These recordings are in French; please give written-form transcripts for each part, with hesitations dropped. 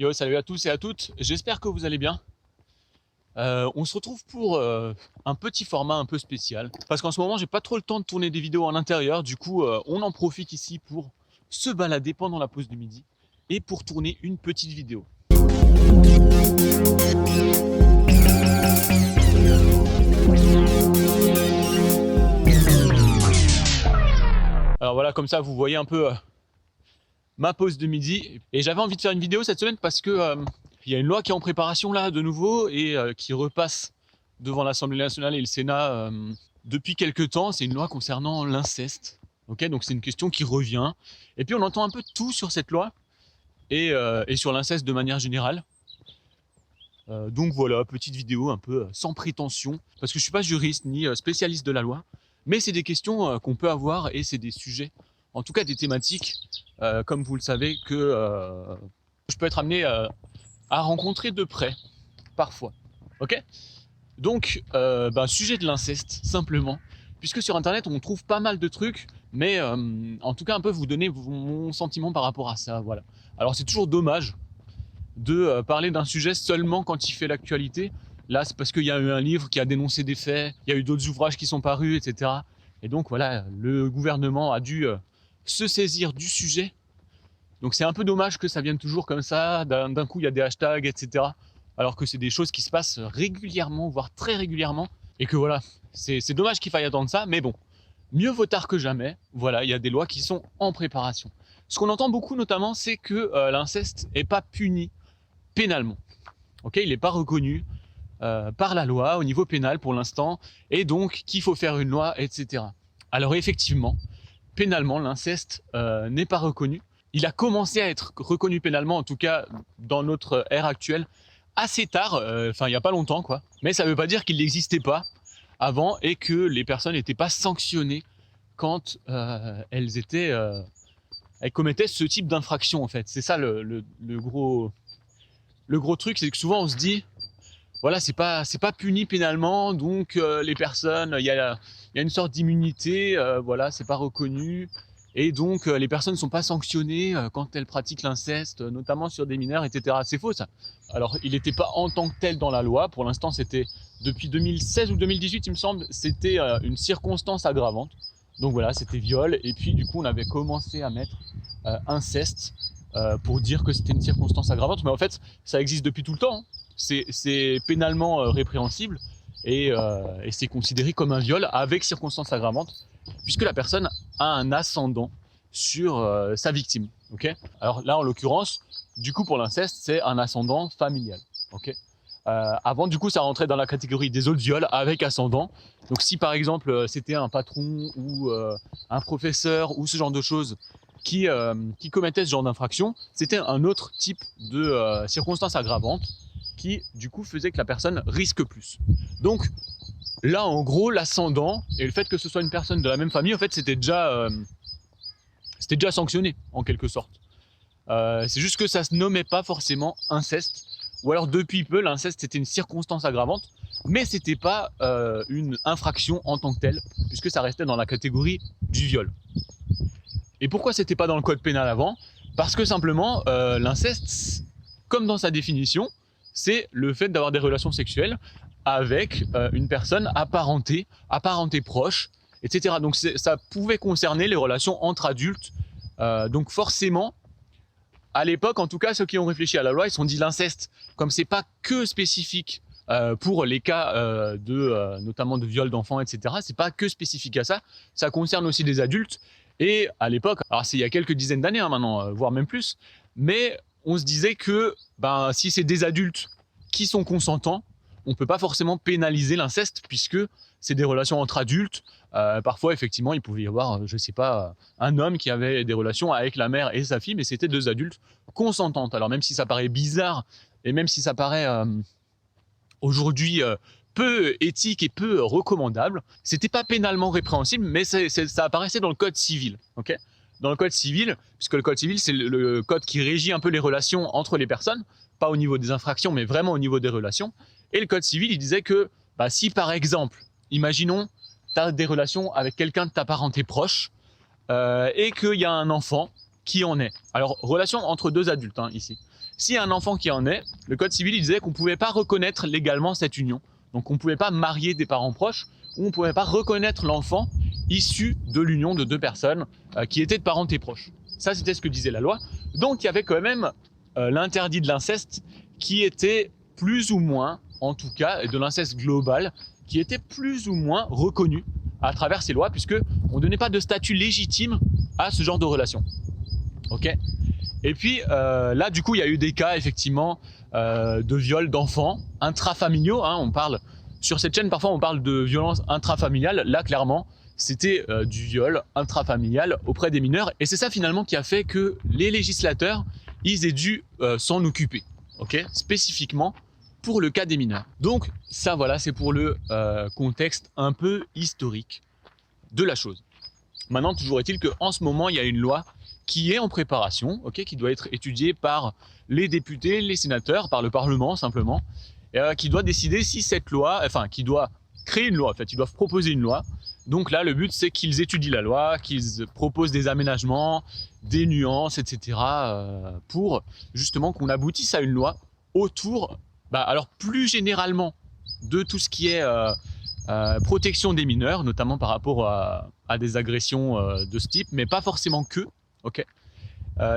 Yo, salut à tous et à toutes, j'espère que vous allez bien. On se retrouve pour un petit format un peu spécial, parce qu'en ce moment j'ai pas trop le temps de tourner des vidéos en intérieur, du coup on en profite ici pour se balader pendant la pause du midi et pour tourner une petite vidéo. Alors voilà, comme ça vous voyez un peu ma pause de midi, et j'avais envie de faire une vidéo cette semaine parce que il y a une loi qui est en préparation là de nouveau et qui repasse devant l'Assemblée nationale et le Sénat depuis quelques temps. C'est une loi concernant l'inceste. Ok, donc c'est une question qui revient. Et puis on entend un peu tout sur cette loi et sur l'inceste de manière générale. Donc voilà, petite vidéo un peu sans prétention, parce que je suis pas juriste ni spécialiste de la loi, mais c'est des questions qu'on peut avoir et c'est des sujets, en tout cas des thématiques, comme vous le savez, que je peux être amené à rencontrer de près, parfois. Ok ? Donc, sujet de l'inceste, simplement, puisque sur Internet, on trouve pas mal de trucs, mais en tout cas, un peu vous donner mon sentiment par rapport à ça, voilà. Alors, c'est toujours dommage de parler d'un sujet seulement quand il fait l'actualité. Là, c'est parce qu'il y a eu un livre qui a dénoncé des faits, il y a eu d'autres ouvrages qui sont parus, etc. Et donc, voilà, le gouvernement a dû se saisir du sujet. Donc c'est un peu dommage que ça vienne toujours comme ça, d'un coup il y a des hashtags, etc. Alors que c'est des choses qui se passent régulièrement, voire très régulièrement. Et que voilà, c'est dommage qu'il faille attendre ça, mais bon, mieux vaut tard que jamais. Voilà, il y a des lois qui sont en préparation. Ce qu'on entend beaucoup notamment, c'est que l'inceste n'est pas puni pénalement. Okay, il n'est pas reconnu par la loi au niveau pénal pour l'instant, et donc qu'il faut faire une loi, etc. Alors effectivement, pénalement, l'inceste n'est pas reconnu. Il a commencé à être reconnu pénalement, en tout cas dans notre ère actuelle, assez tard, il n'y a pas longtemps, quoi. Mais ça ne veut pas dire qu'il n'existait pas avant et que les personnes n'étaient pas sanctionnées quand elles commettaient ce type d'infraction, en fait. C'est ça le gros truc, c'est que souvent on se dit, voilà, c'est pas puni pénalement, donc les personnes, il y a une sorte d'immunité, voilà, c'est pas reconnu. Et donc, les personnes ne sont pas sanctionnées quand elles pratiquent l'inceste, notamment sur des mineurs, etc. C'est faux, ça. Alors, il n'était pas en tant que tel dans la loi. Pour l'instant, c'était depuis 2016 ou 2018, il me semble, c'était une circonstance aggravante. Donc voilà, c'était viol. Et puis, du coup, on avait commencé à mettre inceste pour dire que c'était une circonstance aggravante. Mais en fait, ça existe depuis tout le temps. Hein. C'est pénalement répréhensible et c'est considéré comme un viol avec circonstance aggravante, puisque la personne a un ascendant sur sa victime. Okay, alors là, en l'occurrence, du coup, pour l'inceste, c'est un ascendant familial. Okay, avant, du coup, ça rentrait dans la catégorie des autres viols avec ascendant. Donc, si par exemple, c'était un patron ou un professeur ou ce genre de choses qui commettait ce genre d'infraction, c'était un autre type de circonstance aggravante qui, du coup, faisait que la personne risque plus. Donc, là, en gros, l'ascendant et le fait que ce soit une personne de la même famille, en fait, c'était déjà sanctionné, en quelque sorte. C'est juste que ça se nommait pas forcément inceste, ou alors depuis peu, l'inceste c'était une circonstance aggravante, mais c'était pas une infraction en tant que telle, puisque ça restait dans la catégorie du viol. Et pourquoi c'était pas dans le code pénal avant ? Parce que simplement, l'inceste, comme dans sa définition, c'est le fait d'avoir des relations sexuelles avec une personne apparentée proche, etc. Donc ça pouvait concerner les relations entre adultes. Donc forcément, à l'époque, en tout cas, ceux qui ont réfléchi à la loi, ils se sont dit l'inceste, comme c'est pas que spécifique pour les cas notamment de viol d'enfants, etc. C'est pas que spécifique à ça. Ça concerne aussi des adultes. Et à l'époque, alors c'est il y a quelques dizaines d'années maintenant, voire même plus, mais on se disait que si c'est des adultes qui sont consentants, on ne peut pas forcément pénaliser l'inceste puisque c'est des relations entre adultes. Parfois, effectivement, il pouvait y avoir, je ne sais pas, un homme qui avait des relations avec la mère et sa fille, mais c'était deux adultes consentantes. Alors même si ça paraît bizarre et même si ça paraît aujourd'hui peu éthique et peu recommandable, c'était pas pénalement répréhensible, mais ça apparaissait dans le code civil. Okay, dans le code civil, puisque le code civil, c'est le code qui régit un peu les relations entre les personnes, pas au niveau des infractions, mais vraiment au niveau des relations. Et le code civil, il disait que si par exemple, imaginons, tu as des relations avec quelqu'un de ta parenté proche et qu'il y a un enfant qui en est. Alors, relation entre deux adultes, hein, ici. S'il y a un enfant qui en est, le code civil il disait qu'on ne pouvait pas reconnaître légalement cette union. Donc, on ne pouvait pas marier des parents proches ou on ne pouvait pas reconnaître l'enfant issu de l'union de deux personnes qui étaient de parenté proches. Ça, c'était ce que disait la loi. Donc, il y avait quand même l'interdit de l'inceste qui était plus ou moins, en tout cas, de l'inceste global, qui était plus ou moins reconnu à travers ces lois, puisqu'on ne donnait pas de statut légitime à ce genre de relation. Ok. Et puis là, du coup, il y a eu des cas, effectivement, de viol d'enfants intrafamiliaux. Hein, on parle, sur cette chaîne, parfois, on parle de violence intrafamiliale. Là, clairement, c'était du viol intrafamilial auprès des mineurs. Et c'est ça, finalement, qui a fait que les législateurs, ils aient dû s'en occuper, ok, spécifiquement pour le cas des mineurs. Donc, ça, voilà, c'est pour le contexte un peu historique de la chose. Maintenant, toujours est-il qu'en ce moment, il y a une loi qui est en préparation, okay, qui doit être étudiée par les députés, les sénateurs, par le Parlement simplement, qui doit décider si cette loi, enfin, qui doit créer une loi, en fait, ils doivent proposer une loi. Donc là, le but, c'est qu'ils étudient la loi, qu'ils proposent des aménagements, des nuances, etc., pour justement qu'on aboutisse à une loi autour, alors plus généralement, de tout ce qui est protection des mineurs, notamment par rapport à des agressions de ce type, mais pas forcément que. Okay.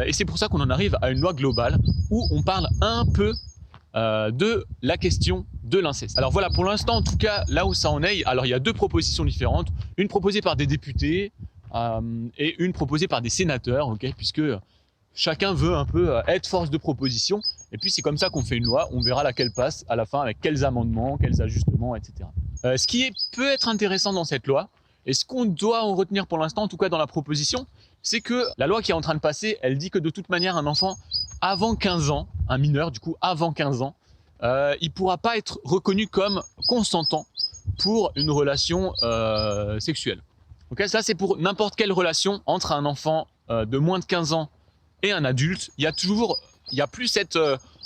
Et c'est pour ça qu'on en arrive à une loi globale où on parle un peu de la question de l'inceste. Alors voilà, pour l'instant, en tout cas, là où ça en est, alors il y a deux propositions différentes, une proposée par des députés et une proposée par des sénateurs, okay, puisque chacun veut un peu être force de proposition, et puis c'est comme ça qu'on fait une loi, on verra laquelle passe à la fin, avec quels amendements, quels ajustements, etc. Ce qui peut être intéressant dans cette loi, et ce qu'on doit en retenir pour l'instant, en tout cas dans la proposition, c'est que la loi qui est en train de passer, elle dit que de toute manière, un enfant avant 15 ans, un mineur du coup avant 15 ans, il ne pourra pas être reconnu comme consentant pour une relation sexuelle. Okay, ça c'est pour n'importe quelle relation entre un enfant de moins de 15 ans et un adulte. Il y a plus cette...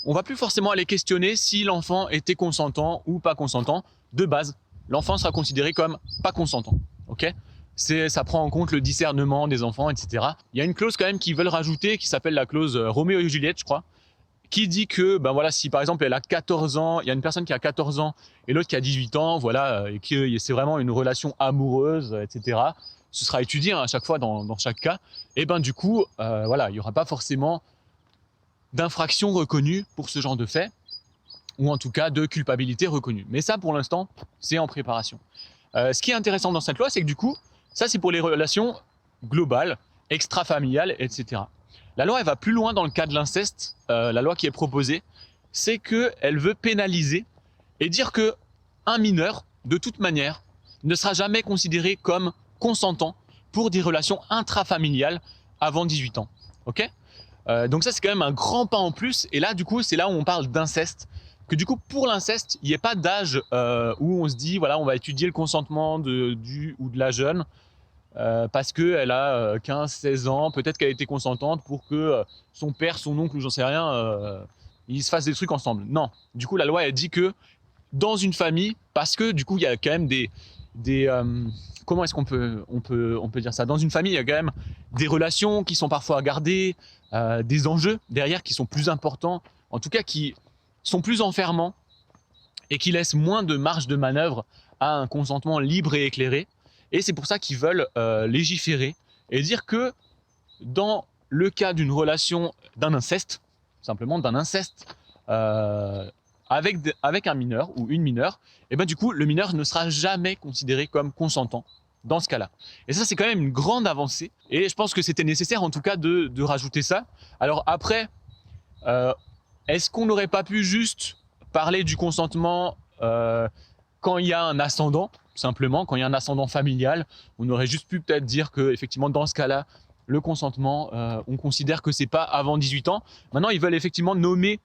on va plus forcément aller questionner si l'enfant était consentant ou pas consentant. De base, l'enfant sera considéré comme pas consentant. Okay, ça prend en compte le discernement des enfants, etc. Il y a une clause quand même qu'ils veulent rajouter qui s'appelle la clause Roméo et Juliette, je crois, qui dit que voilà, si par exemple elle a 14 ans, il y a une personne qui a 14 ans et l'autre qui a 18 ans, voilà, et que c'est vraiment une relation amoureuse, etc., ce sera étudié à chaque fois dans chaque cas, et du coup, voilà, il n'y aura pas forcément d'infraction reconnue pour ce genre de fait, ou en tout cas de culpabilité reconnue. Mais ça, pour l'instant, c'est en préparation. Ce qui est intéressant dans cette loi, c'est que du coup, ça c'est pour les relations globales, extra-familiales, etc. La loi, elle va plus loin dans le cas de l'inceste. La loi qui est proposée, c'est qu'elle veut pénaliser et dire qu'un mineur, de toute manière, ne sera jamais considéré comme consentant pour des relations intrafamiliales avant 18 ans. Okay, donc ça, c'est quand même un grand pas en plus. Et là, du coup, c'est là où on parle d'inceste. Que du coup, pour l'inceste, il n'y ait pas d'âge où on se dit, voilà, on va étudier le consentement du ou de la jeune parce qu'elle a 15-16 ans, peut-être qu'elle a été consentante pour que son père, son oncle ou j'en sais rien, ils se fassent des trucs ensemble. Non, du coup, la loi, elle dit que dans une famille, parce que du coup, il y a quand même des comment est-ce qu'on peut dire ça? Dans une famille, il y a quand même des relations qui sont parfois à garder, des enjeux derrière qui sont plus importants, en tout cas qui sont plus enfermants et qui laissent moins de marge de manœuvre à un consentement libre et éclairé. Et c'est pour ça qu'ils veulent légiférer et dire que dans le cas d'une relation, d'un inceste, simplement d'un inceste, avec un mineur ou une mineure, et du coup, le mineur ne sera jamais considéré comme consentant dans ce cas-là. Et ça, c'est quand même une grande avancée. Et je pense que c'était nécessaire, en tout cas, de rajouter ça. Alors après, est-ce qu'on n'aurait pas pu juste parler du consentement quand il y a un ascendant, simplement, quand il y a un ascendant familial? On aurait juste pu peut-être dire que, effectivement, dans ce cas-là, le consentement, on considère que c'est pas avant 18 ans. Maintenant, ils veulent effectivement nommer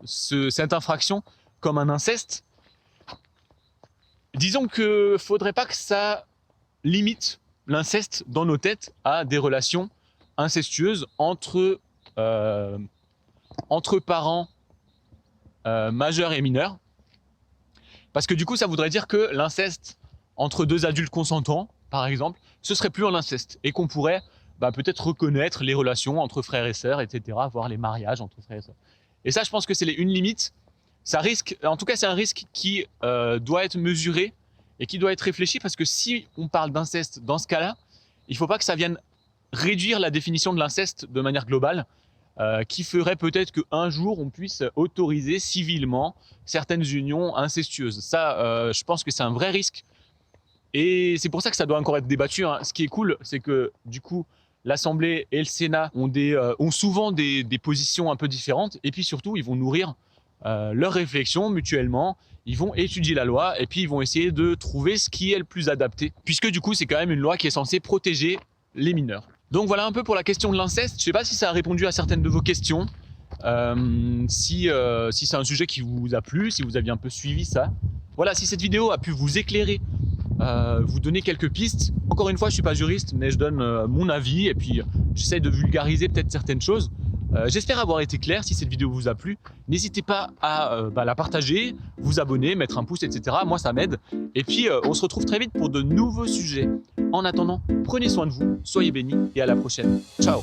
cette infraction comme un inceste. Disons qu'il ne faudrait pas que ça limite l'inceste dans nos têtes à des relations incestueuses entre parents majeurs et mineurs. Parce que du coup, ça voudrait dire que l'inceste entre deux adultes consentants, par exemple, ce serait plus un inceste et qu'on pourrait peut-être reconnaître les relations entre frères et sœurs, etc., voire les mariages entre frères et sœurs. Et ça, je pense que c'est une limite. Ça risque, en tout cas, c'est un risque qui doit être mesuré et qui doit être réfléchi, parce que si on parle d'inceste dans ce cas-là, il ne faut pas que ça vienne réduire la définition de l'inceste de manière globale, qui ferait peut-être qu'un jour on puisse autoriser civilement certaines unions incestueuses. Ça, je pense que c'est un vrai risque. Et c'est pour ça que ça doit encore être débattu, hein. Ce qui est cool, c'est que du coup, l'Assemblée et le Sénat ont souvent des positions un peu différentes, et puis surtout, ils vont nourrir leurs réflexions mutuellement, ils vont étudier la loi, et puis ils vont essayer de trouver ce qui est le plus adapté, puisque du coup, c'est quand même une loi qui est censée protéger les mineurs. Donc voilà un peu pour la question de l'inceste. Je ne sais pas si ça a répondu à certaines de vos questions, si c'est un sujet qui vous a plu, si vous aviez un peu suivi ça. Voilà, si cette vidéo a pu vous éclairer, vous donner quelques pistes. Encore une fois, je ne suis pas juriste, mais je donne mon avis, et puis j'essaie de vulgariser peut-être certaines choses. J'espère avoir été clair. Si cette vidéo vous a plu, n'hésitez pas à la partager, vous abonner, mettre un pouce, etc. Moi, ça m'aide. Et puis, on se retrouve très vite pour de nouveaux sujets. En attendant, prenez soin de vous, soyez bénis, et à la prochaine. Ciao!